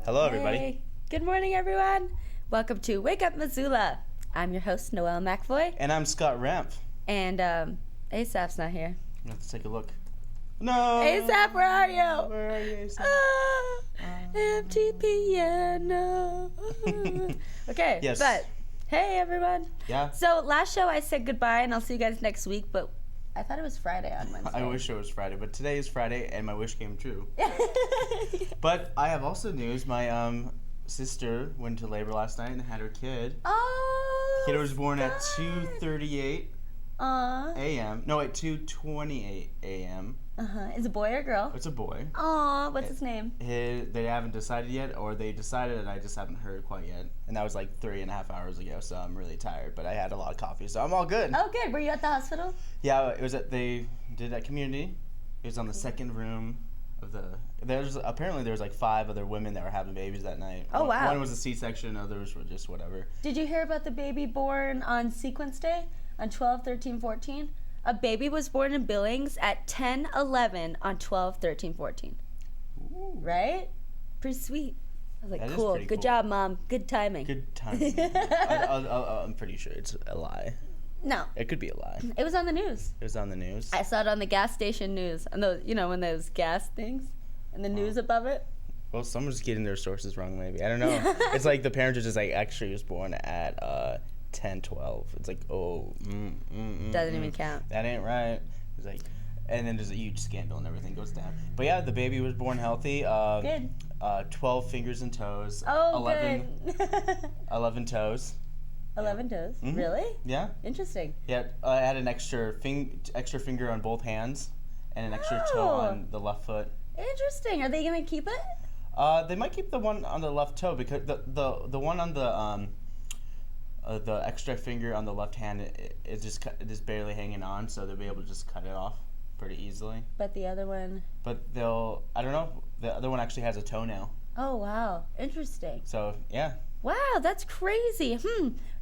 Hello, everybody. Hey, good morning, everyone. Welcome to Wake Up Missoula. I'm your host, Noelle McFoy. And I'm Scott Ramp. And ASAP's not here. Let's take a look. No! ASAP, where are you? Where are you, ASAP? Empty piano. Okay, Yes. but hey, everyone. Yeah? So last show I said goodbye and I'll see you guys next week, but I thought it was Friday on Wednesday. I wish it was Friday, but today is Friday, and my wish came true. But I have also news. My sister went into labor last night and had her kid. Oh, Kid was born at Scott. 2:38 a.m. No, wait, 2:28 a.m. Is it a boy or girl? It's a boy. Aw, what's his name? They haven't decided yet, or they decided and I just haven't heard quite yet. And that was like 3.5 hours ago, so I'm really tired. But I had a lot of coffee, so I'm all good. Oh, good. Were you at the hospital? Yeah, it was they did at community. It was on the second room of the. There's like 5 other women that were having babies that night. Oh, wow. One was a C-section, others were just whatever. Did you hear about the baby born on sequence day on 12, 13, 14? A baby was born in Billings at 10, 11 on 12, 13, 14. Ooh. Right? Pretty sweet. I was like, That is cool. pretty Good cool. job, Mom. Good timing. Good timing. I'm pretty sure it's a lie. No, It could be a lie. it was on the news. It was on the news. I saw it on the gas station news. And those, when those gas things and the news above it. Well, someone's getting their sources wrong, maybe. I don't know. It's like the parents are just like, actually, he was born at 10, 12. It's like, Doesn't even count. That ain't right. It's like, and then there's a huge scandal and everything goes down. But yeah, the baby was born healthy. Good. 12 fingers and toes. Oh, 11, good. 11 toes. 11 toes. Mhm. Really? Yeah. Interesting. Yeah. I had an extra finger on both hands and an extra toe Oh. on the left foot. Interesting. Are they going to keep it? They might keep the one on the left toe because the one on the extra finger on the left hand is just barely hanging on, so they'll be able to just cut it off pretty easily. But the other one. But I don't know, the other one actually has a toenail. Oh, wow. Interesting. So yeah. Wow, that's crazy.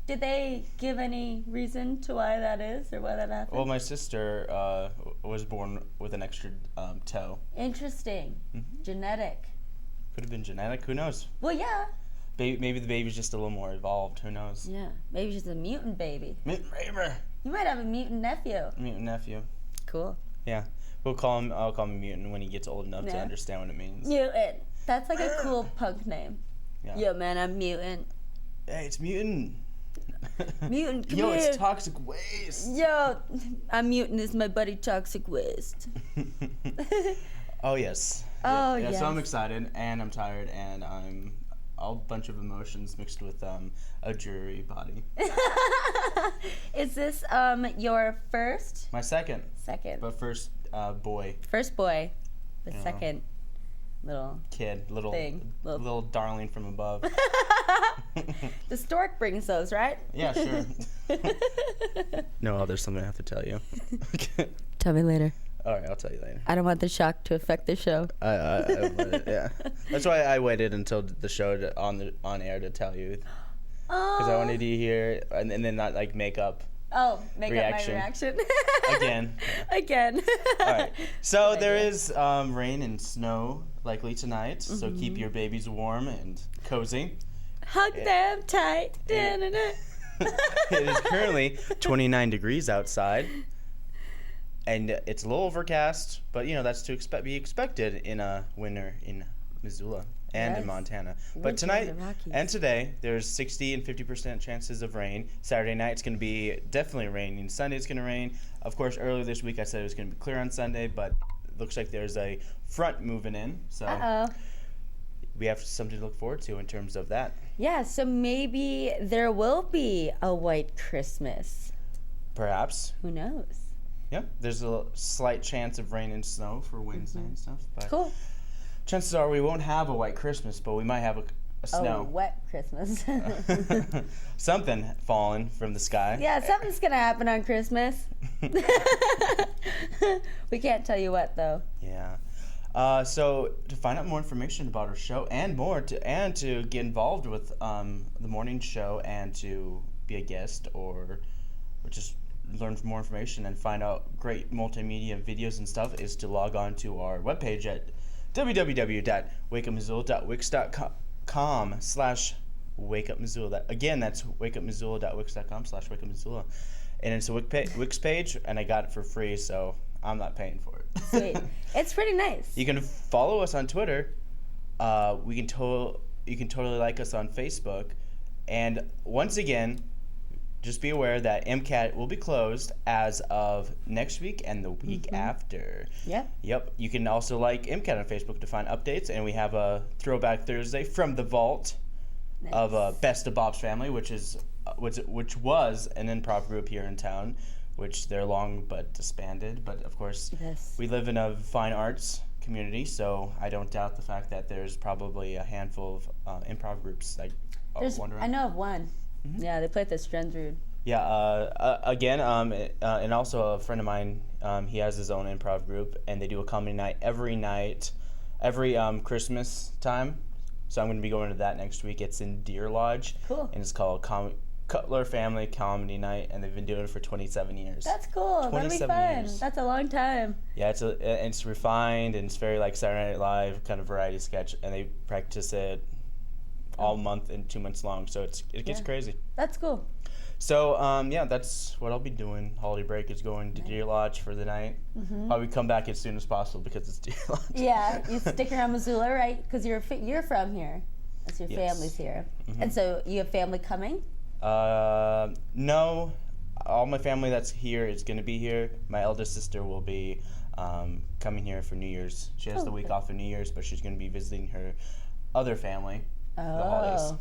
Did they give any reason to why that is or why that happened? Well, my sister was born with an extra toe. Interesting. Mhm. Genetic. Could have been genetic. Who knows? Well, yeah. Maybe the baby's just a little more evolved. Who knows? Yeah. Maybe she's a mutant baby. Mutant neighbor. You might have a mutant nephew. Mutant nephew. Cool. Yeah. I'll call him Mutant when he gets old enough to Yeah. understand what it means. Mutant. That's like a cool punk name. Yeah. Yo, man, I'm mutant. Hey, it's Mutant. Mutant, come Yo, here. it's Toxic Waste. Yo, I'm mutant is my buddy Toxic Waste. Oh, yes. Oh, yeah. So I'm yes. excited, and I'm tired, and I'm a bunch of emotions mixed with a jury body. Is this your first? My second, Second. but first boy, First boy. The Yeah. second little kid, little Thing. little darling from above. The stork brings those, right? Yeah, sure. No, there's something I have to tell you. Tell me later. All right, I'll tell you later. I don't want the shock to affect the show. Yeah, that's why I waited until the show on air to tell you, because I wanted you to hear and then not like make up Make reaction. up my reaction. again. Again. All right. So Good there idea. is rain and snow likely tonight. So keep your babies warm and cozy. Hug them tight. Yeah. Da-na-na. It is currently 29 degrees outside, and it's a little overcast. But that's to be expected in a winter in Missoula and in Yes. Montana. Winter But in tonight the Rockies. and today, there's 60 and 50% chances of rain. Saturday night, it's going to be definitely raining. Sunday, it's going to rain. Of course, earlier this week, I said it was going to be clear on Sunday, but it looks like there's a front moving in. So Uh-oh. we have something to look forward to in terms of that. Yeah, so maybe there will be a white Christmas. Perhaps. Who knows? Yeah, there's a slight chance of rain and snow for Wednesday and stuff. But Cool. chances are we won't have a white Christmas, but we might have a Oh, snow. wet Christmas. Something falling from the sky. Yeah, something's going to happen on Christmas. We can't tell you what, though. Yeah. So to find out more information about our show and more to get involved with the morning show and to be a guest or just learn more information and find out great multimedia videos and stuff is to log on to our webpage at www.wakeupmissoula.wix.com. www.wix.com/wakeupmissoula. That's wakeupmissoula.wix.com/wakeupmissoula. And it's a Wix page, and I got it for free, so I'm not paying for it. Sweet. It's pretty nice. You can follow us on Twitter. You can totally like us on Facebook. And once again, just be aware that MCAT will be closed as of next week and the week after. Yep. You can also like MCAT on Facebook to find updates. And we have a Throwback Thursday from the vault of Best of Bob's Family, which was an improv group here in town, which they're long but disbanded. But of course, we live in a fine arts community, so I don't doubt the fact that there's probably a handful of improv groups that wander around. I know of one. Yeah, they play at the Strandrud. Yeah, and also a friend of mine, he has his own improv group, and they do a comedy night every Christmas time. So I'm going to be going to that next week. It's in Deer Lodge. Cool. And it's called Cutler Family Comedy Night, and they've been doing it for 27 years. That's cool. That'll be fun. Years. That's a long time. Yeah, it's refined, and it's very like Saturday Night Live kind of variety sketch, and they practice it all month and 2 months long, so it gets crazy. That's cool. So that's what I'll be doing. Holiday break is going to Deer Lodge for the night. Probably come back as soon as possible because it's Deer Lodge. Yeah, you stick around Missoula, right? Because you're from here. That's your family's here. And so you have family coming? No. All my family that's here is going to be here. My eldest sister will be coming here for New Year's. She has the week off for New Year's, but she's going to be visiting her other family. The holidays.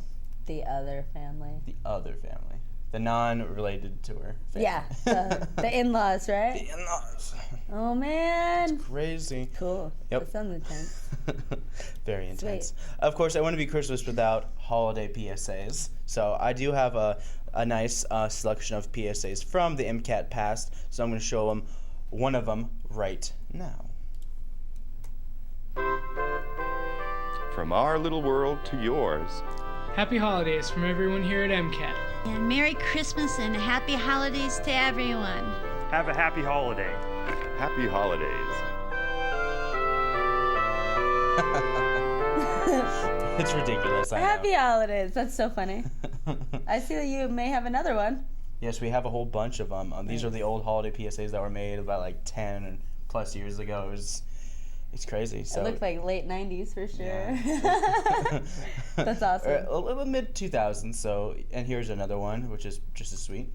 The other family. The other family. The non-related to her family. Yeah, the in-laws, right? The in-laws. Oh, man. It's crazy. Cool. Yep. That sounds intense. Very intense. Sweet. Of course, I want to be Christmas without holiday PSAs. So I do have a nice selection of PSAs from the MCAT past. So I'm going to show them one of them right now. From our little world to yours. Happy holidays from everyone here at MCAT. And Merry Christmas and Happy Holidays to everyone. Have a happy holiday. Happy holidays. It's ridiculous. I know. Happy holidays. That's so funny. I see that you may have another one. Yes, we have a whole bunch of them. These are the old holiday PSAs that were made about like 10 plus years ago. It's crazy. So it looked like late 90s for sure. Yeah. That's awesome. Or mid 2000s. So, and here's another one, which is just as sweet.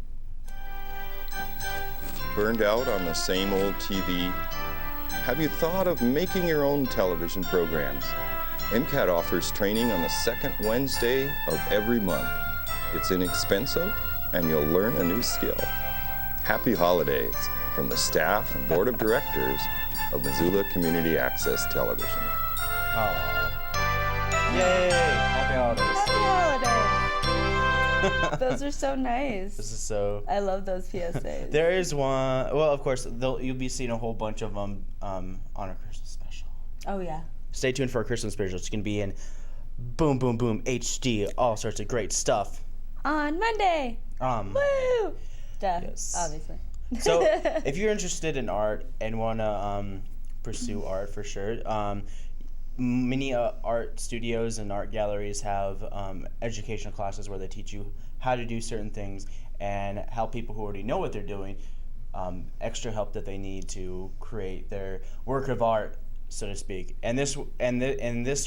Burned out on the same old TV? Have you thought of making your own television programs? MCAT offers training on the second Wednesday of every month. It's inexpensive, and you'll learn a new skill. Happy holidays from the staff and board of directors of Missoula Community Access Television. Oh. Yay! Happy holidays. Happy holidays. Those are so nice. This is so... I love those PSAs. There is one... Well, of course, you'll be seeing a whole bunch of them on our Christmas special. Oh, yeah. Stay tuned for our Christmas special. It's going to be in boom, boom, boom, HD, all sorts of great stuff. On Monday. Woo! Duh, Yes. obviously. So, if you're interested in art and want to pursue art for sure, many art studios and art galleries have educational classes where they teach you how to do certain things and how people who already know what they're doing extra help that they need to create their work of art, so to speak. And this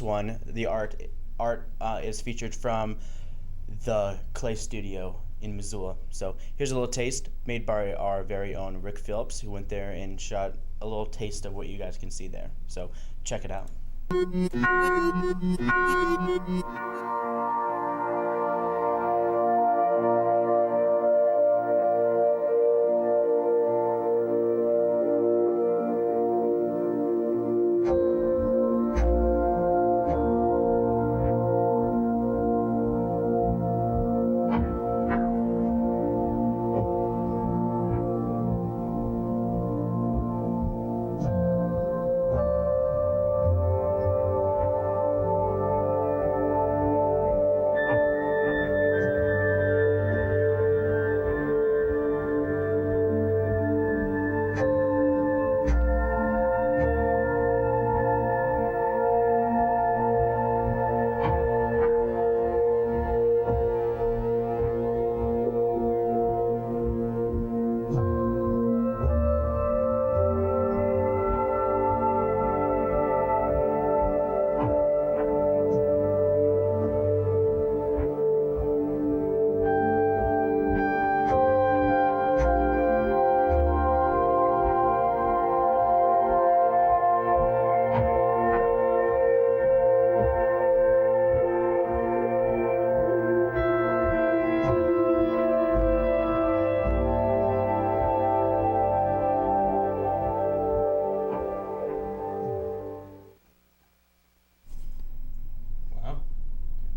one, the art is featured from the Clay Studio in Missoula. So here's a little taste made by our very own Rick Phillips, who went there and shot a little taste of what you guys can see there. So check it out.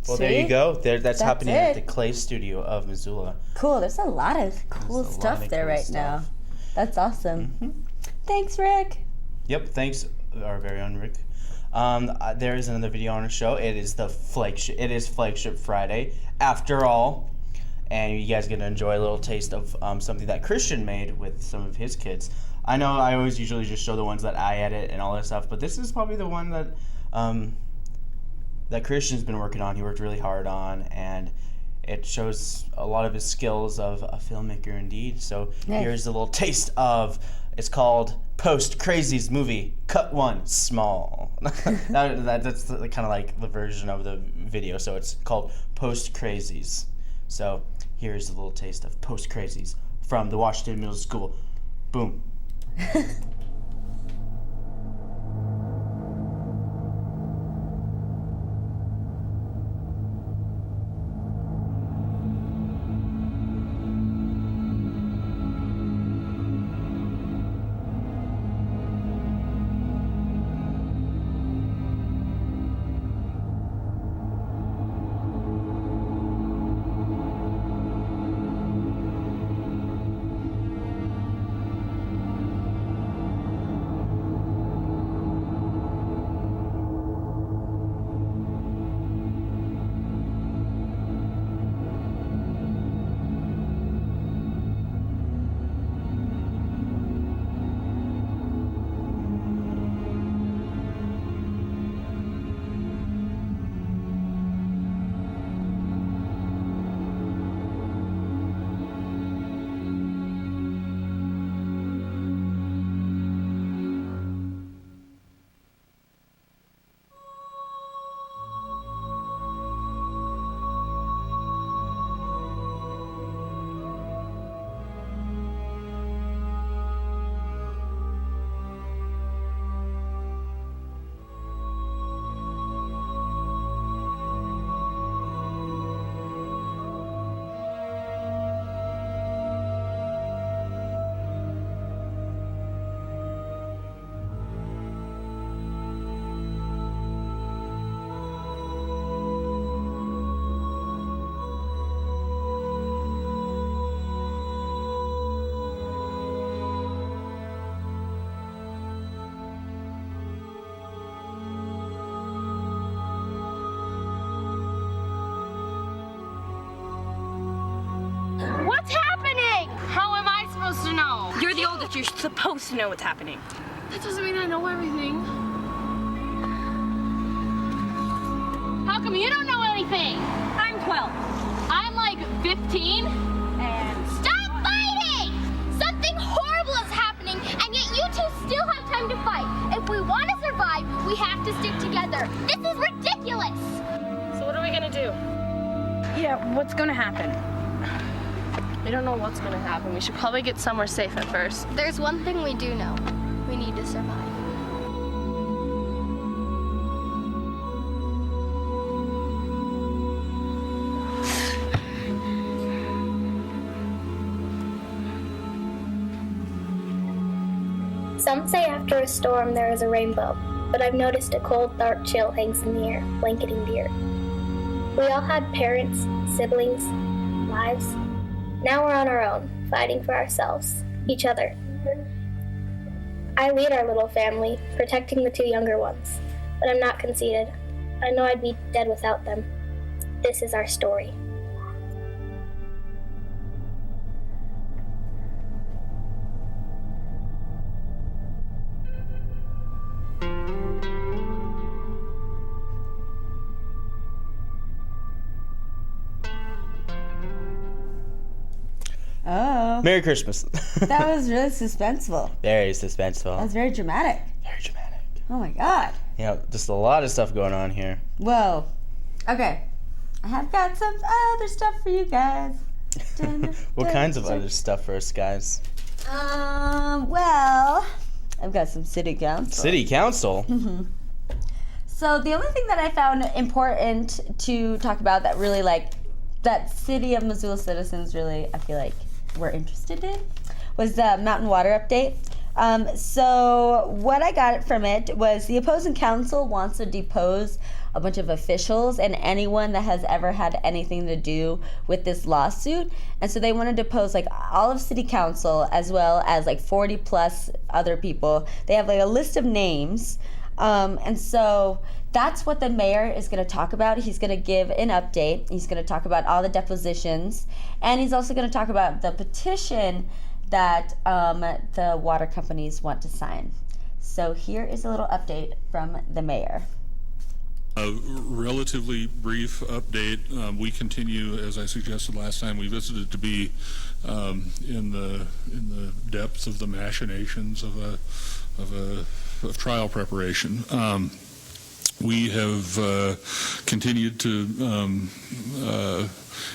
Well, there See? you go. That's That's happening at the it. Clay Studio of Missoula. Cool. There's a lot of cool There's a lot stuff of there cool right stuff. now. That's awesome. Thanks, Rick. Yep, thanks, our very own Rick. There is another video on our show. It is Flagship Friday, after all, and you guys get to enjoy a little taste of something that Christian made with some of his kids. I know I always usually just show the ones that I edit and all that stuff, but this is probably the one that that Christian's been working on. He worked really hard on, and it shows a lot of his skills of a filmmaker indeed. So Nice. here's a little taste of, it's called Post Crazies Movie, Cut 1, Small. That's kind of like the version of the video, so it's called Post Crazies. So here's a little taste of Post Crazies from the Washington Middle School. Boom. What's happening? How am I supposed to know? You're the oldest. You're supposed to know what's happening. That doesn't mean I know everything. How come you don't know anything? I'm 12. I'm like 15. And Stop fighting! Something horrible is happening, and yet you two still have time to fight. If we want to survive, we have to stick together. This is ridiculous. so what are we gonna do? Yeah, what's gonna happen? We don't know what's gonna happen. We should probably get somewhere safe at first. There's one thing we do know. We need to survive. Some say after a storm there is a rainbow, but I've noticed a cold, dark chill hangs in the air, blanketing the earth. We all had parents, siblings, lives. Now we're on our own, fighting for ourselves, each other. I lead our little family, protecting the two younger ones, but I'm not conceited. I know I'd be dead without them. This is our story. Oh, Merry Christmas. that was really suspenseful. Very suspenseful. That's very dramatic. Very dramatic. Oh my god. Yeah, just a lot of stuff going on here. Whoa. Okay. I have got some other stuff for you guys. What kinds of other stuff for us guys? Well, I've got some city council. City Council? So the only thing that I found important to talk about that really that City of Missoula citizens really, I feel like, were interested in was the mountain water update. So what I got from it was the opposing counsel wants to depose a bunch of officials and anyone that has ever had anything to do with this lawsuit. And so they want to depose like all of city council as well as like 40 plus other people. They have like a list of names. And so that's what the mayor is going to talk about. He's going to give an update. He's going to talk about all the depositions. And he's also going to talk about the petition that the water companies want to sign. So here is a little update from the mayor. A relatively brief update. We continue, as I suggested last time we visited, to be in the depths of the machinations of trial preparation. We have continued to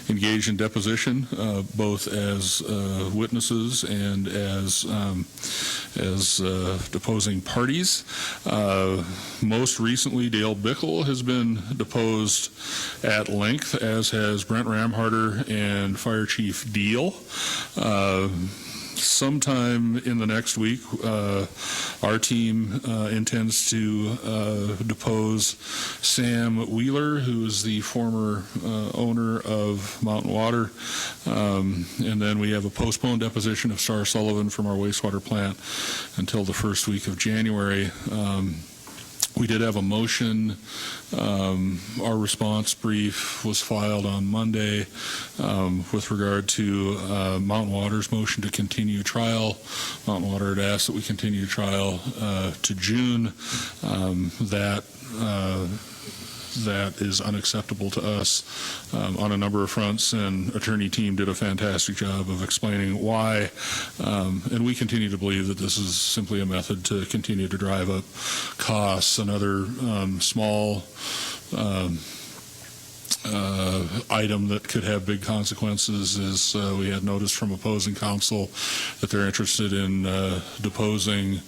engage in deposition, both as witnesses and as deposing parties. Most recently, Dale Bickle has been deposed at length, as has Brent Ramharder and Fire Chief Deal. Sometime in the next week, our team intends to depose Sam Wheeler, who is the former owner of Mountain Water. And then we have a postponed deposition of Star Sullivan from our wastewater plant until the first week of January. We did have a motion. Our response brief was filed on Monday with regard to Mountain Water's motion to continue trial. Mountain Water had asked that we continue trial to June. That is unacceptable to us on a number of fronts, and attorney team did a fantastic job of explaining why, and we continue to believe that this is simply a method to continue to drive up costs. Another small item that could have big consequences is we had notice from opposing counsel that they're interested in deposing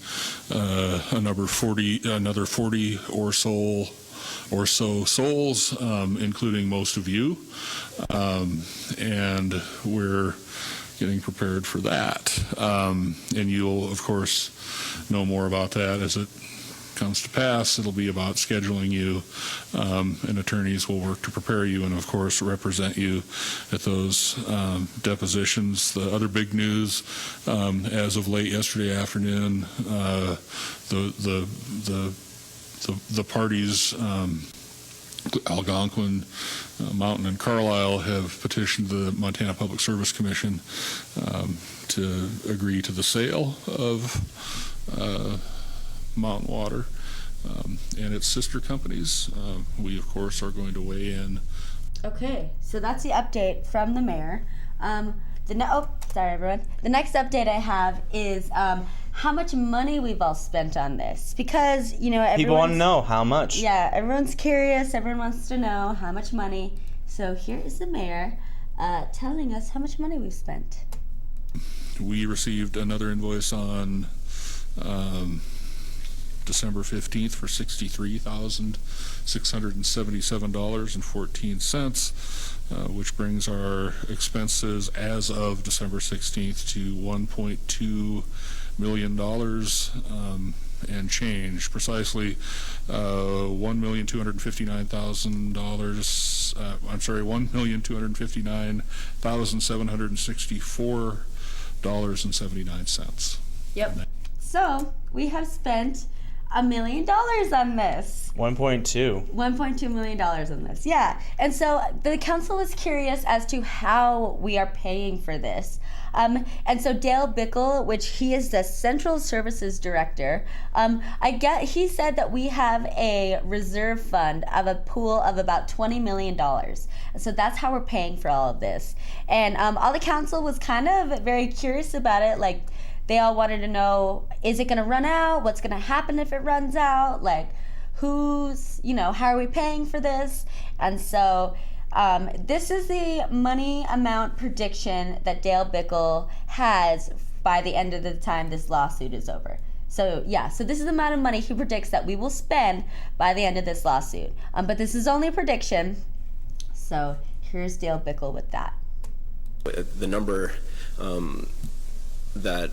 another 40 or so souls, including most of you, and we're getting prepared for that. And you'll, of course, know more about that as it comes to pass. It'll be about scheduling you, and attorneys will work to prepare you and, of course, represent you at those depositions. The other big news, as of late yesterday afternoon, the parties, Algonquin, Mountain, and Carlisle, have petitioned the Montana Public Service Commission to agree to the sale of Mountain Water and its sister companies. We, of course, are going to weigh in. Okay, so that's the update from the mayor. Sorry, everyone. The next update I have is how much money we've all spent on this, because People want to know how much. Yeah, everyone's curious. Everyone wants to know how much money. So here is the mayor telling us how much money we've spent. We received another invoice on December 15th for $63,677.14, which brings our expenses as of December 16th to $1.2 million and change, precisely $1,259,764.79. Yep. So we have spent $1 million on this. 1.2 million on this. Yeah. And so the council is curious as to how we are paying for this. And so Dale Bickle, which he is the Central Services Director, he said that we have a reserve fund of a pool of about $20 million. And so that's how we're paying for all of this. And all the council was kind of very curious about it. Like, they all wanted to know, is it going to run out? What's going to happen if it runs out? Like, how are we paying for this? And so this is the money amount prediction that Dale Bickle has by the end of the time this lawsuit is over. So this is the amount of money he predicts that we will spend by the end of this lawsuit. But this is only a prediction. So here's Dale Bickle with that. The number that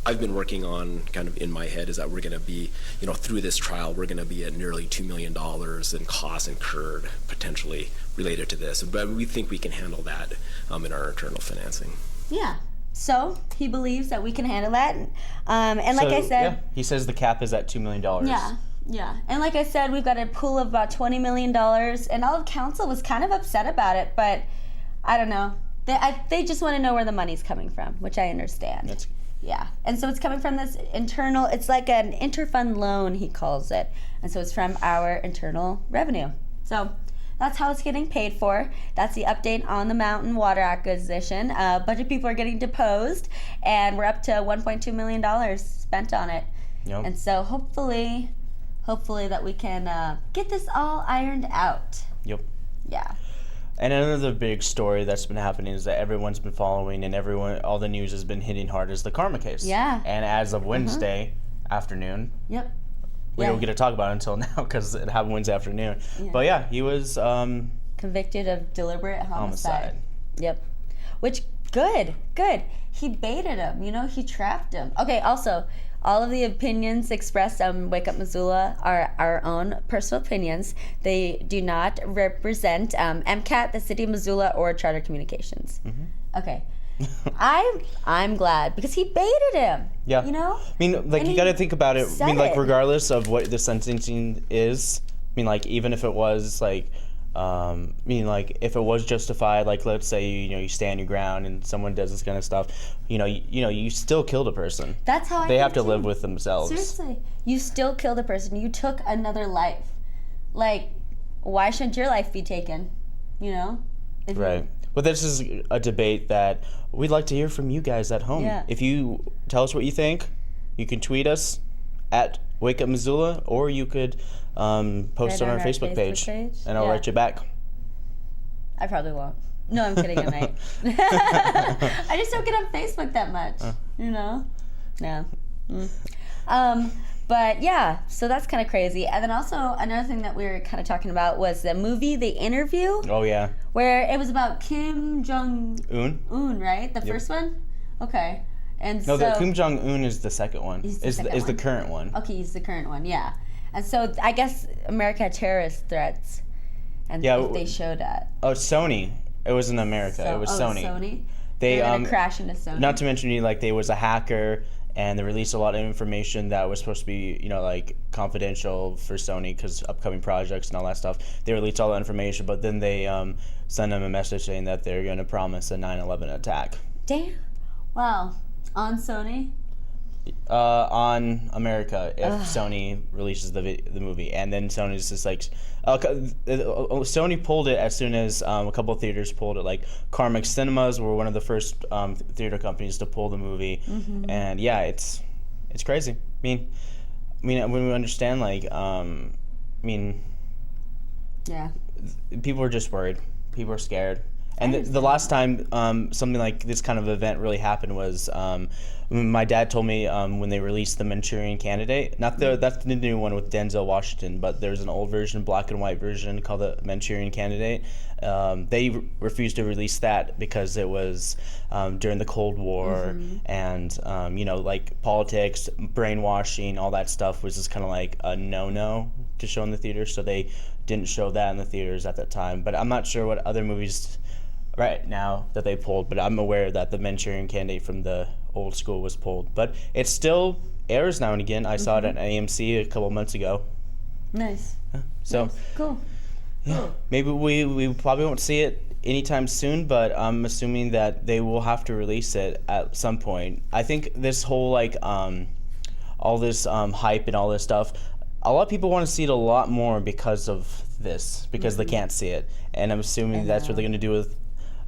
I've been working on kind of in my head is that we're going to be, through this trial, we're going to be at nearly $2 million in costs incurred potentially related to this. But we think we can handle that in our internal financing. Yeah. So he believes that we can handle that. And like I said... Yeah, he says the cap is at $2 million. Yeah. Yeah. And like I said, we've got a pool of about $20 million. And all of council was kind of upset about it. But I don't know. They just want to know where the money's coming from, which I understand. Yeah. And so it's coming from this internal, it's like an interfund loan, he calls it. And so it's from our internal revenue. So that's how it's getting paid for. That's the update on the mountain water acquisition. A bunch of people are getting deposed, and we're up to $1.2 million spent on it. Yep. And so hopefully that we can get this all ironed out. Yep. Yeah. And another big story that's been happening is that everyone's been following and all the news has been hitting hard is the Karma case. Yeah. And as of Wednesday afternoon, Yep. we don't get to talk about it until now because it happened Wednesday afternoon. Yeah. But yeah, he was convicted of deliberate homicide. Yep. Which, good. He baited him, he trapped him. Okay, also, all of the opinions expressed on Wake Up Missoula are our own personal opinions. They do not represent MCAT, the City of Missoula, or Charter Communications. Mm-hmm. Okay. I'm glad because he baited him. Yeah. I mean, like, you got to think about it. I mean, like, it. regardless of what the sentencing is, I mean, like, even if it was, like, if it was justified, like, let's say, you stand your ground and someone does this kind of stuff, you still killed a person. That's how they have to live with themselves. Seriously. You still killed a person. You took another life. Like, why shouldn't your life be taken? Right. But this is a debate that we'd like to hear from you guys at home. Yeah. If you tell us what you think, you can tweet us at Wake Up Missoula, or you could post on our Facebook page, and I'll write you back. I probably won't. No, I'm kidding. I might. I just don't get on Facebook that much. No. But yeah, so that's kind of crazy. And then also another thing that we were kind of talking about was the movie, The Interview. Oh yeah. Where it was about Kim Jong-un, right? The first one? Okay. And no, the Kim Jong-un is the second one. Is the current one. Okay, he's the current one, yeah. And so I guess America had terrorist threats. And they showed that. Oh, Sony. It wasn't America. It was Sony. Sony? They were going to crash into Sony. Not to mention, there was a hacker, and they released a lot of information that was supposed to be, confidential for Sony because upcoming projects and all that stuff. They released all that information, but then they sent them a message saying that they're going to promise a 9/11 attack. Damn. Wow. On Sony? On America, if Sony releases the movie, and then Sony's just like, Sony pulled it as soon as a couple of theaters pulled it. Like Carmack Cinemas were one of the first theater companies to pull the movie, and yeah, it's crazy. I mean, when we understand, yeah, people are just worried. People are scared. And the last time something like this kind of event really happened was my dad told me when they released The Manchurian Candidate. That's the new one with Denzel Washington, but there's an old version, black and white version called The Manchurian Candidate. They refused to release that because it was during the Cold War, and politics, brainwashing, all that stuff was just kind of like a no-no to show in the theaters. So they didn't show that in the theaters at that time. But I'm not sure what other movies right now that they pulled, but I'm aware that The Manchurian Candidate from the old school was pulled. But it still airs now and again. I saw it at AMC a couple months ago. Nice. So nice. Cool. Yeah. Cool. Maybe we probably won't see it anytime soon, but I'm assuming that they will have to release it at some point. I think this whole all this hype and all this stuff, a lot of people want to see it a lot more because of this, because they can't see it. And I'm assuming that's what they're going to do with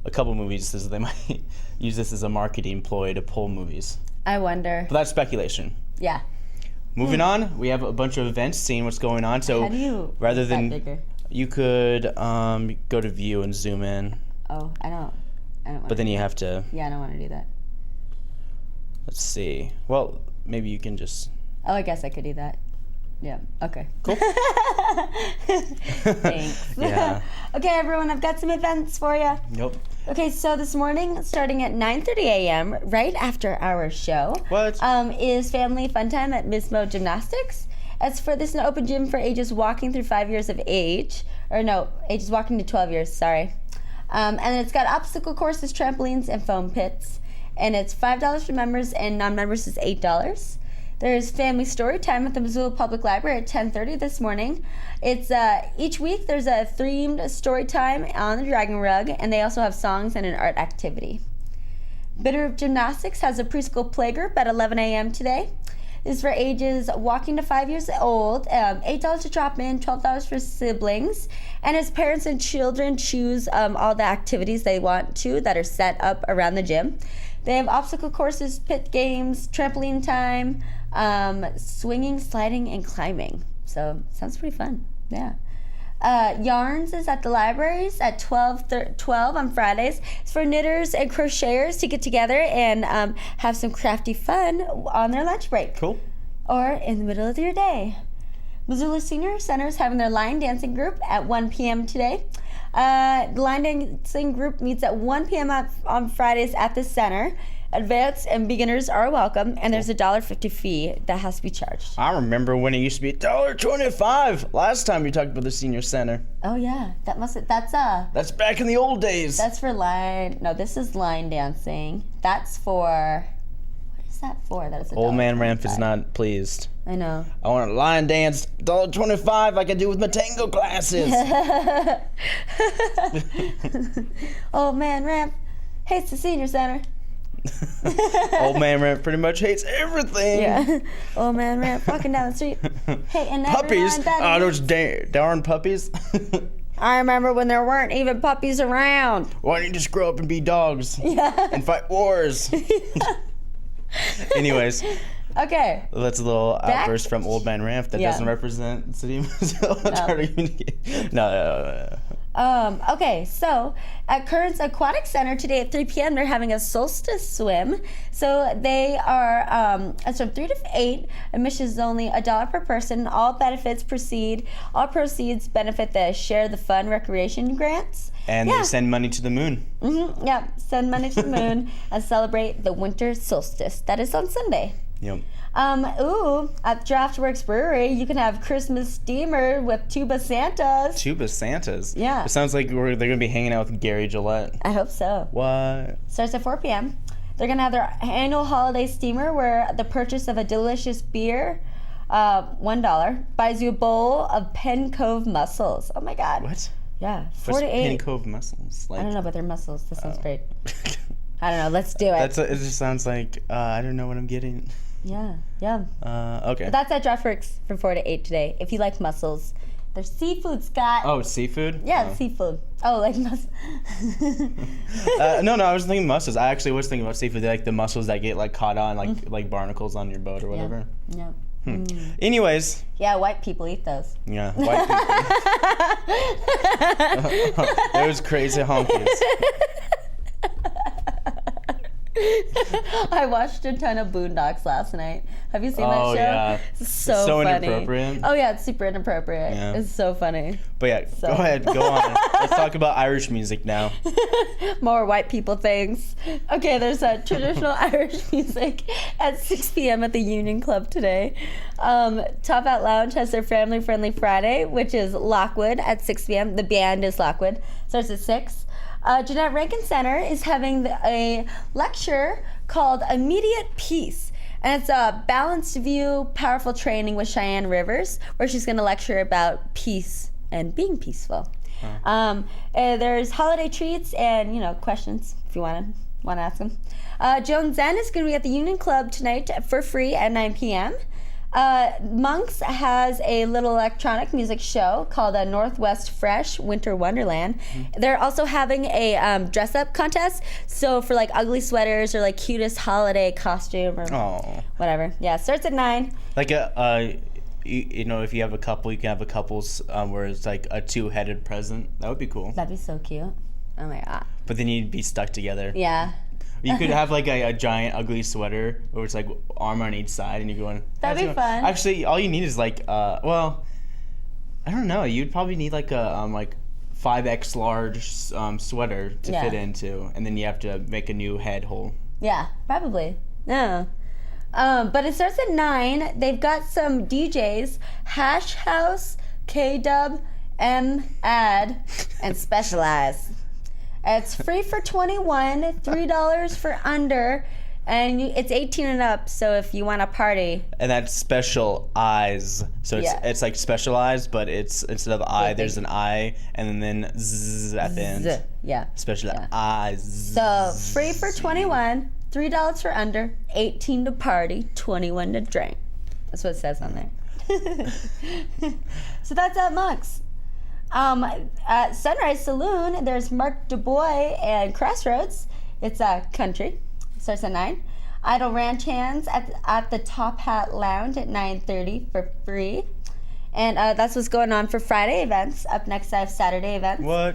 a couple movies, is they might use this as a marketing ploy to pull movies. I wonder. But that's speculation. Yeah. Moving on, we have a bunch of events, seeing what's going on. So how do you rather than bigger? You could go to view and zoom in. Oh, I don't want but then you have to. Yeah, I don't want to do that. Let's see. Well, maybe you can just. Oh, I guess I could do that. Yeah. Okay. Cool. Thanks. Yeah. Okay, everyone, I've got some events for you. Nope. Okay, so this morning, starting at 9:30 a.m., right after our show, What? Is Family Fun Time at Miss Mo Gymnastics. This is an open gym for ages walking through 5 years of age. Or no, ages walking to 12 years, sorry. And it's got obstacle courses, trampolines, and foam pits. And it's $5 for members, and non-members is $8. There's family story time at the Missoula Public Library at 10:30 this morning. It's each week there's a themed story time on the Dragon Rug, and they also have songs and an art activity. Bitterroot Gymnastics has a preschool playgroup at 11 a.m. today. This is for ages walking to 5 years old. $8 to drop in, $12 for siblings. And as parents and children choose all the activities they want to that are set up around the gym. They have obstacle courses, pit games, trampoline time, swinging, sliding, and climbing. So sounds pretty fun. Yeah. Yarns is at the libraries at 12 on Fridays. It's for knitters and crocheters to get together and have some crafty fun on their lunch break. Cool. Or in the middle of your day. Missoula Senior Center is having their line dancing group at 1 p.m. today. The line dancing group meets at 1 p.m. on Fridays at the center. Advanced and beginners are welcome, and there's a $1.50 fee that has to be charged. I remember when it used to be $1.25 last time you talked about the senior center. Oh yeah, That's back in the old days. That's for line. No, this is line dancing. That's for. What is that for? That is a Old man Ramp is not pleased. I know. I want to line dance $1.25 like I do with my tango classes. Old man Ramp hates the senior center. Old man Ramp pretty much hates everything. Yeah. Old man Ramp walking down the street. Hey, and puppies. That those darn puppies. I remember when there weren't even puppies around. Why don't you just grow up and be dogs? Yeah. And fight wars? Anyways. Okay. That's a little outburst from Old Man Ramp that doesn't represent City of Missoula. No. Okay, so at Currents Aquatic Center today at 3 p.m. they're having a solstice swim. So they are, it's from 3 to 8. Admission is only $1 per person. All proceeds benefit the Share the Fun recreation grants. And they send money to the moon. Mm-hmm, yeah, send money to the moon and celebrate the winter solstice. That is on Sunday. Yep. At Draftworks Brewery, you can have Christmas steamer with tuba Santas. Tuba Santas? Yeah. It sounds like they're going to be hanging out with Gary Gillette. I hope so. What? Starts at 4 p.m. They're going to have their annual holiday steamer where the purchase of a delicious beer, $1, buys you a bowl of Penn Cove mussels. Oh my God. What? Yeah, 4 What's to 8. Penn Cove mussels? I don't know, but they're mussels. That sounds great. I don't know. Let's do it. It just sounds like I don't know what I'm getting. Yeah. Okay. But that's at Draftworks from 4 to 8 today. If you like mussels, they're seafood, Scott. Oh, seafood? Yeah, seafood. Oh, like mussels. No, I was thinking mussels. I actually was thinking about seafood. They're like the mussels that get like caught on like barnacles on your boat or whatever. Yeah. Anyways. Yeah, white people eat those. Yeah, white people. Those crazy honkies. I watched a ton of Boondocks last night. Have you seen that show? Oh, yeah. It's so funny. Inappropriate. Oh, yeah, it's super inappropriate. Yeah. It's so funny. But yeah, go ahead, go on. Let's talk about Irish music now. More white people things. Okay, there's a traditional Irish music at 6 p.m. at the Union Club today. Top Hat Lounge has their family-friendly Friday, which is Lockwood at 6 p.m. The band is Lockwood. Starts at 6. Jeanette Rankin Center is having a lecture called Immediate Peace. And it's a balanced view, powerful training with Cheyenne Rivers, where she's going to lecture about peace and being peaceful. There's holiday treats and, questions if you want to ask them. Joan Zen is going to be at the Union Club tonight for free at 9 p.m. Monks has a little electronic music show called Northwest Fresh Winter Wonderland. They're also having a dress-up contest, so for like ugly sweaters or like cutest holiday costume or whatever. Yeah, starts at 9. Like if you have a couple, you can have a couples where it's like a two-headed present. That would be cool. That'd be so cute. Oh my God. But then you'd be stuck together. Yeah. You could have like a giant ugly sweater where it's like arm on each side, and you're going. That'd be fun. Actually, all you need is like well, I don't know. You'd probably need like a 5X large sweater to fit into, and then you have to make a new head hole. Yeah, probably. No. But it starts at 9. They've got some DJs, Hash House, K-Dub, M-Ad, and Specialized. It's free for 21, $3 for under, and it's 18 and up, so if you want to party. And that's special eyes. So it's like specialized, but it's instead of I, there's an I, and then Z at the end. Yeah. Special eyes. So free for 21, $3 for under, 18 to party, 21 to drink. That's what it says on there. So that's at Monk's. At Sunrise Saloon, there's Mark DuBois and Crossroads. It's country. Starts at 9. Idle Ranch Hands at the Top Hat Lounge at 9:30 for free. And that's what's going on for Friday events. Up next, I have Saturday events. What?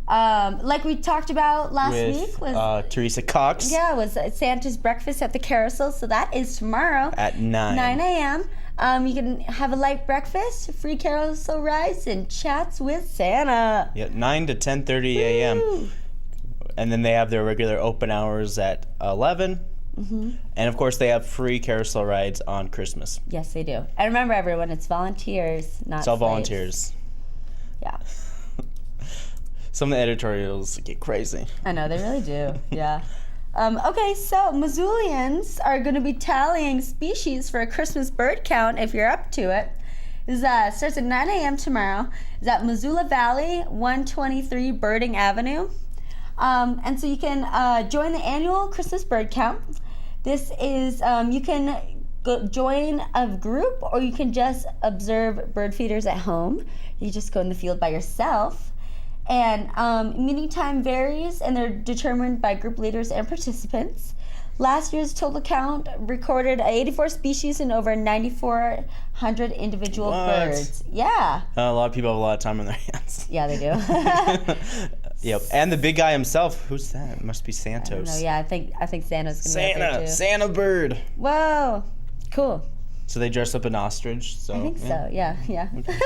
Like we talked about last week was Teresa Cox. Yeah, was Santa's breakfast at the Carousel. So that is tomorrow at 9 a.m. You can have a light breakfast, free carousel rides, and chats with Santa. Yeah, 9 to 10:30 a.m. And then they have their regular open hours at 11. Mm-hmm. And of course, they have free carousel rides on Christmas. Yes, they do. And remember, everyone, it's volunteers, not It's all slaves. volunteers. Yeah. Some of the editorials get crazy. I know, they really do. Yeah. Okay, so Missoulians are going to be tallying species for a Christmas bird count if you're up to it. It starts at 9 a.m. tomorrow. It's at Missoula Valley, 123 Birding Avenue. And so you can join the annual Christmas bird count. This is, you can join a group, or you can just observe bird feeders at home. You just go in the field by yourself. And meeting time varies, and they're determined by group leaders and participants. Last year's total count recorded 84 species and over 9,400 individual birds. Yeah. A lot of people have a lot of time on their hands. Yeah, they do. Yep. And the big guy himself, who's that? It must be Santos. I don't know. Yeah, I think Santa's gonna be up there too. Santa bird. Whoa, cool. So they dress up an ostrich. So I think so. Yeah. Okay.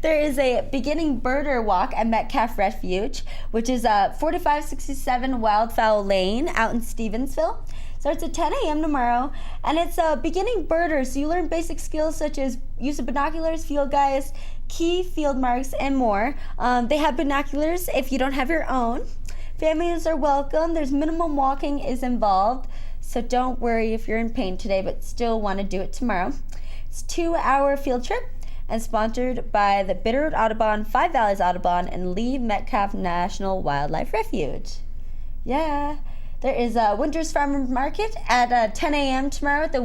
There is a beginning birder walk at Metcalf Refuge, which is 4567 Wildfowl Lane out in Stevensville. Starts at 10 a.m. tomorrow, and it's a beginning birder, so you learn basic skills such as use of binoculars, field guides, key field marks, and more. They have binoculars if you don't have your own. Families are welcome. There's minimum walking is involved, so don't worry if you're in pain today but still want to do it tomorrow. It's a 2-hour field trip and sponsored by the Bitterroot Audubon, Five Valleys Audubon, and Lee Metcalf National Wildlife Refuge. Yeah. There is a Winter's Farmers Market at 10 a.m. tomorrow at the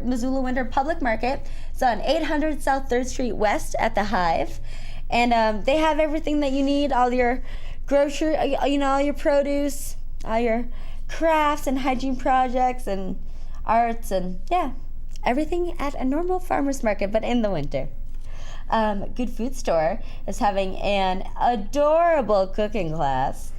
Missoula Winter Public Market. It's on 800 South 3rd Street West at the Hive. And they have everything that you need, all your grocery, all your produce, all your crafts and hygiene projects and arts and, yeah, everything at a normal farmer's market, but in the winter. Good Food Store is having an adorable cooking class.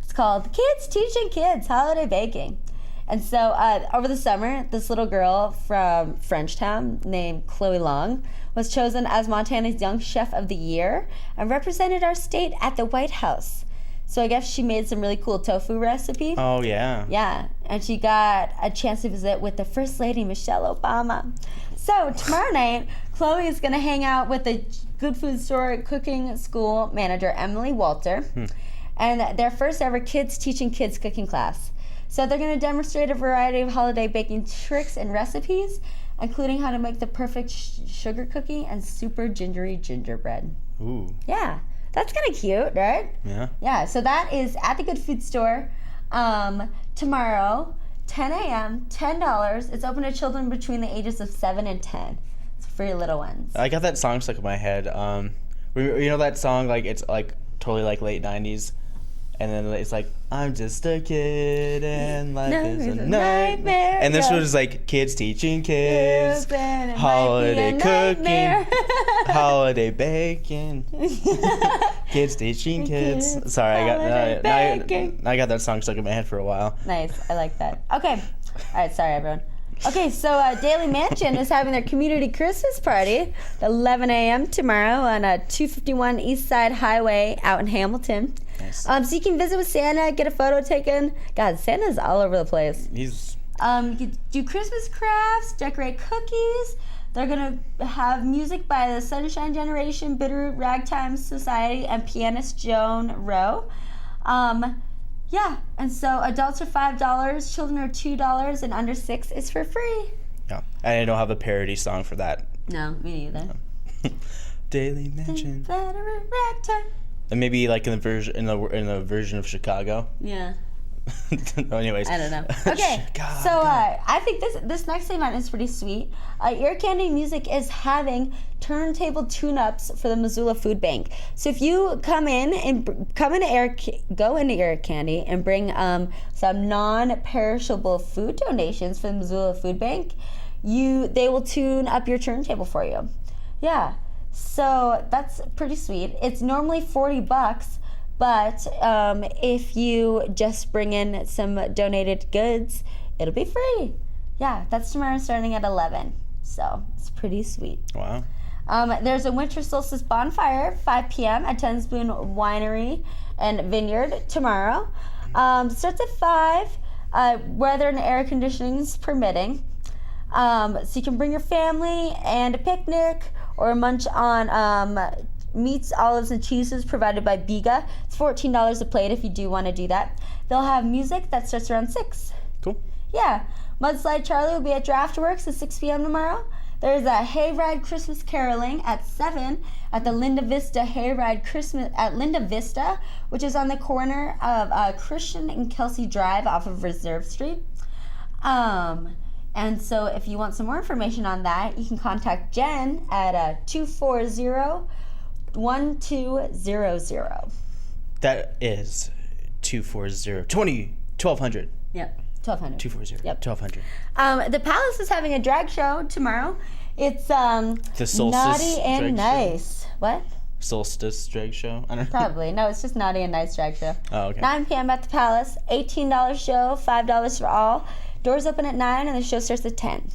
It's called Kids Teaching Kids Holiday Baking. And so over the summer, this little girl from Frenchtown named Chloe Long was chosen as Montana's Young Chef of the Year and represented our state at the White House. So I guess she made some really cool tofu recipe. Oh, yeah. Yeah, and she got a chance to visit with the First Lady, Michelle Obama. So tomorrow night, Chloe is going to hang out with the Good Food Store cooking school manager, Emily Walter. And their first ever Kids Teaching Kids cooking class. So they're going to demonstrate a variety of holiday baking tricks and recipes, including how to make the perfect sugar cookie and super gingery gingerbread. Ooh. Yeah, that's kind of cute, right? Yeah. Yeah, so that is at the Good Food Store tomorrow, 10 a.m., $10. It's open to children between the ages of 7 and 10. It's for your little ones. I got that song stuck in my head. You know that song, like, it's like totally like late 90s? And then it's like, I'm just a kid and life is a nightmare. And this was like kids teaching kids, holiday cooking, holiday baking. Kids teaching kids. Sorry, I got that song stuck in my head for a while. Nice. I like that. Okay. All right. Sorry, everyone. Okay, so Daily Mansion is having their community Christmas party at 11 a.m. tomorrow on 251 East Side Highway out in Hamilton. Nice. So you can visit with Santa, get a photo taken. God, Santa's all over the place. He's... You can do Christmas crafts, decorate cookies. They're going to have music by the Sunshine Generation, Bitterroot Ragtime Society, and pianist Joan Rowe. Yeah, and so adults are $5, children are $2, and under 6 is for free. Yeah, and I don't have a parody song for that. No, me neither. Daily Mansion. Bitterroot Ragtime. And maybe like in the version of Chicago. Yeah. No, anyways. I don't know. Okay, so I think this next event is pretty sweet. Ear Candy Music is having turntable tune-ups for the Missoula Food Bank. So if you go into Ear Candy and bring some non-perishable food donations for the Missoula Food Bank, they will tune up your turntable for you. Yeah, so that's pretty sweet. It's normally $40. But if you just bring in some donated goods, it'll be free. Yeah, that's tomorrow starting at 11. So it's pretty sweet. Wow. There's a winter solstice bonfire, 5 p.m. at Ten Spoon Winery and Vineyard tomorrow. Starts at 5, weather and air conditioning is permitting. So you can bring your family and a picnic or munch on meats, olives, and cheeses provided by Biga. It's $14 a plate if you do want to do that. They'll have music that starts around 6. Cool. Yeah. Mudslide Charlie will be at Draftworks at 6 p.m. tomorrow. There's a Hayride Christmas Caroling at 7 at the Linda Vista Hayride Christmas at Linda Vista, which is on the corner of Christian and Kelsey Drive off of Reserve Street. And so if you want some more information on that, you can contact Jen at 240-1200. That is 1200. Yep, 1200. 240. Yep. 1200. The Palace is having a drag show tomorrow. It's The Solstice Naughty and drag Nice. Show? What? Solstice drag show? I don't know. Probably. No, it's just Naughty and Nice drag show. Oh, okay. 9 p.m. at the Palace. $18 show, $5 for all. Doors open at 9 and the show starts at 10.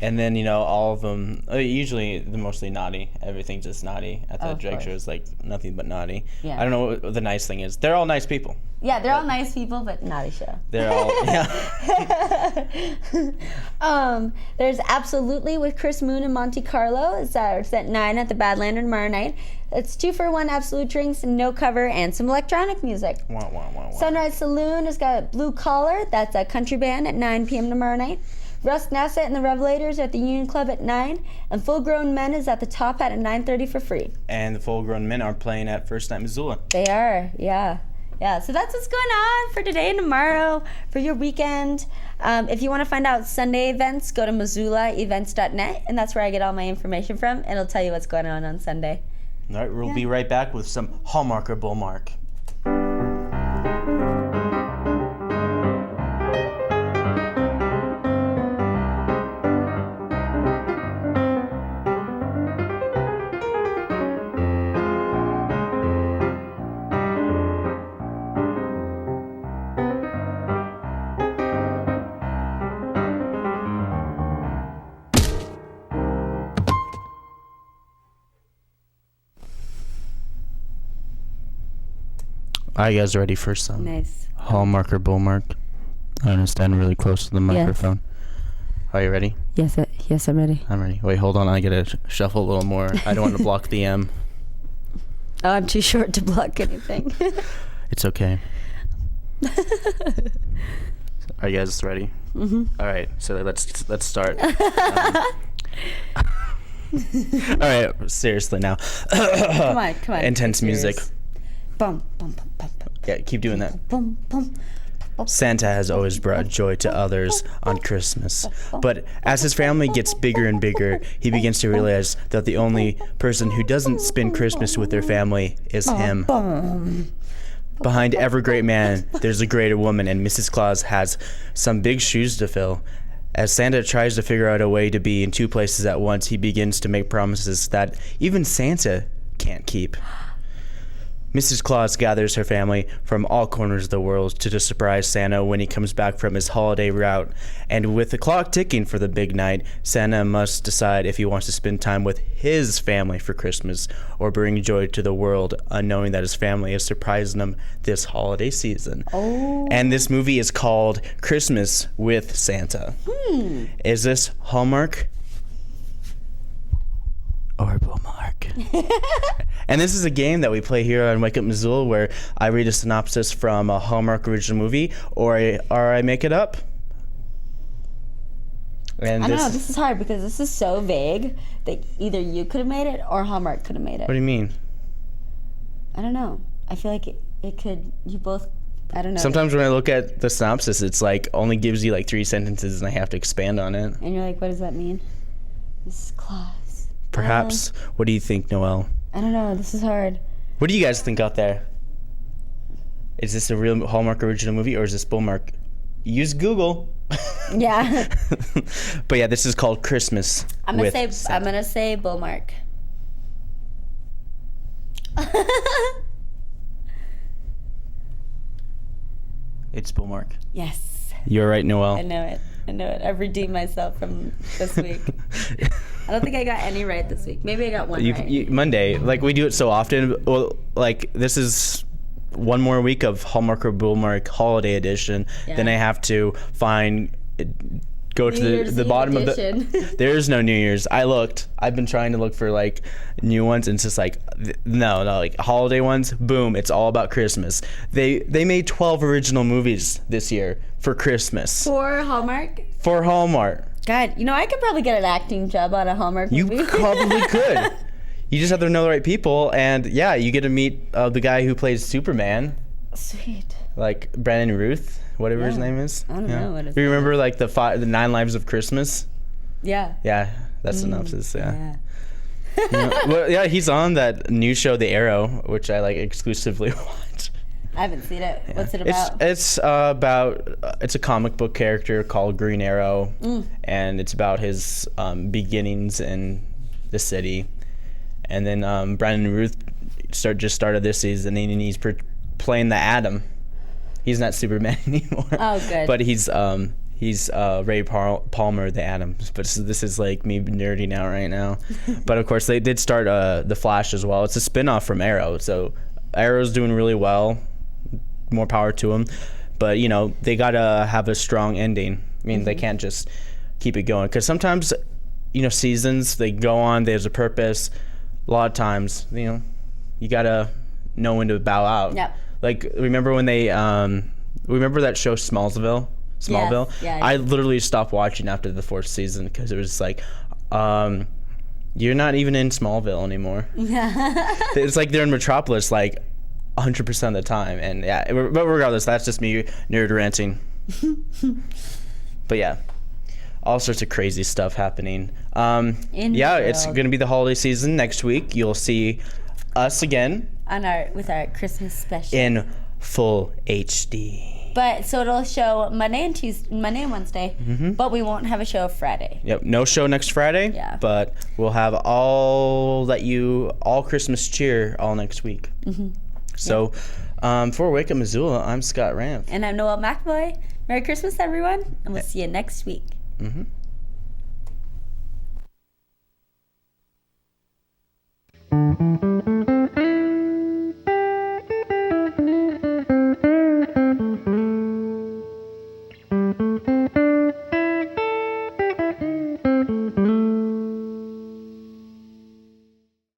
And then, all of them, usually they're mostly naughty. Everything's just naughty at the drag show. It's like nothing but naughty. Yeah. I don't know what the nice thing is. They're all nice people. Yeah, they're all nice people, but naughty show. They're all, yeah. There's Absolutely with Chris Moon and Monte Carlo. It's at 9 at the Badlander tomorrow night. It's 2-for-1 Absolute drinks, no cover, and some electronic music. Wow, wow, wow, wow. Sunrise Saloon has got Blue Collar. That's a country band at 9 p.m. tomorrow night. Russ Nassett and the Revelators at the Union Club at 9. And Full Grown Men is at the Top Hat at 9:30 for free. And the Full Grown Men are playing at First Night Missoula. They are, yeah. Yeah, so that's what's going on for today and tomorrow, for your weekend. If you want to find out Sunday events, go to MissoulaEvents.net, and that's where I get all my information from. And it'll tell you what's going on Sunday. All right, we'll be right back with some Hallmark or Bullmark. Are you guys ready for some Hallmark or Bullmark? I understand really close to the microphone. Are you ready? Yes, I'm ready. I'm ready. Wait, hold on. I gotta shuffle a little more. I don't want to block the M. Oh, I'm too short to block anything. It's okay. Are you guys ready? Mm-hmm. All right. So let's start. All right. Seriously now. Come on. Intense music. Bum, bum, bum, bum, bum. Yeah, keep doing that. Bum, bum. Santa has always brought joy to others on Christmas. But as his family gets bigger and bigger, he begins to realize that the only person who doesn't spend Christmas with their family is him. Behind every great man, there's a greater woman, and Mrs. Claus has some big shoes to fill. As Santa tries to figure out a way to be in two places at once, he begins to make promises that even Santa can't keep. Mrs. Claus gathers her family from all corners of the world to surprise Santa when he comes back from his holiday route. And with the clock ticking for the big night, Santa must decide if he wants to spend time with his family for Christmas or bring joy to the world, unknowing that his family is surprising him this holiday season. Oh. And this movie is called Christmas with Santa. Is this Hallmark or Hallmark? And this is a game that we play here on Up Missoula where I read a synopsis from a Hallmark original movie or I make it up. And I don't know. This is hard because this is so vague that either you could have made it or Hallmark could have made it. What do you mean? I don't know. I feel like it could. You both. I don't know. Sometimes when I look at the synopsis, it's like only gives you like 3 sentences and I have to expand on it. And you're like, what does that mean? This is Claus. Perhaps. What do you think, Noelle? I don't know. This is hard. What do you guys think out there? Is this a real Hallmark original movie or is this Bullmark? Use Google. Yeah. But yeah, this is called Christmas. I'm gonna say Bullmark. It's Bullmark. Yes. You're right, Noelle. I know it. I've redeemed myself from this week. I don't think I got any right this week. Maybe I got one right. Monday, like we do it so often. Well, like this is one more week of Hallmark or Bullmark Holiday Edition. Yeah. Then I have to go to the bottom of the. There's no New Year's. I've been trying to look for like new ones, and it's just like no, like holiday ones. Boom! It's all about Christmas. They made 12 original movies this year for Christmas. For Hallmark. For Hallmark. God, I could probably get an acting job on a Hallmark movie. You probably could. You just have to know the right people, and yeah, you get to meet the guy who plays Superman. Sweet. Like Brandon Ruth, whatever his name is. I don't know what his Do you remember like the 9 Lives of Christmas? Yeah. Yeah, that's synopsis. Yeah. Well, yeah, he's on that new show, The Arrow, which I like exclusively watch. I haven't seen it. Yeah. What's it about? It's it's a comic book character called Green Arrow, and it's about his beginnings in the city. And then Brandon Ruth just started this season, and he's playing the Atom. He's not Superman anymore. Oh, good. But he's Ray Palmer, the Atom. But this is like me nerding out right now. But of course, they did start the Flash as well. It's a spinoff from Arrow, so Arrow's doing really well. More power to them. But they gotta have a strong ending. I mean, they can't just keep it going because sometimes, seasons they go on. There's a purpose. A lot of times, you gotta know when to bow out. Yep. Like remember when they remember that show Smallville? Yes, yeah. I literally stopped watching after the 4th season because it was like, you're not even in Smallville anymore. It's like they're in Metropolis like 100% of the time, and yeah. But regardless, that's just me nerd ranting. But yeah, all sorts of crazy stuff happening. It's gonna be the holiday season next week. You'll see us again with our Christmas special in full HD. But so it'll show Monday and Wednesday, but we won't have a show Friday. Yep, no show next Friday. Yeah. But we'll have all Christmas cheer all next week. So, for Wake Up Missoula, I'm Scott Ramp. And I'm Noelle McAvoy. Merry Christmas, everyone, and we'll see you next week. Mm-hmm.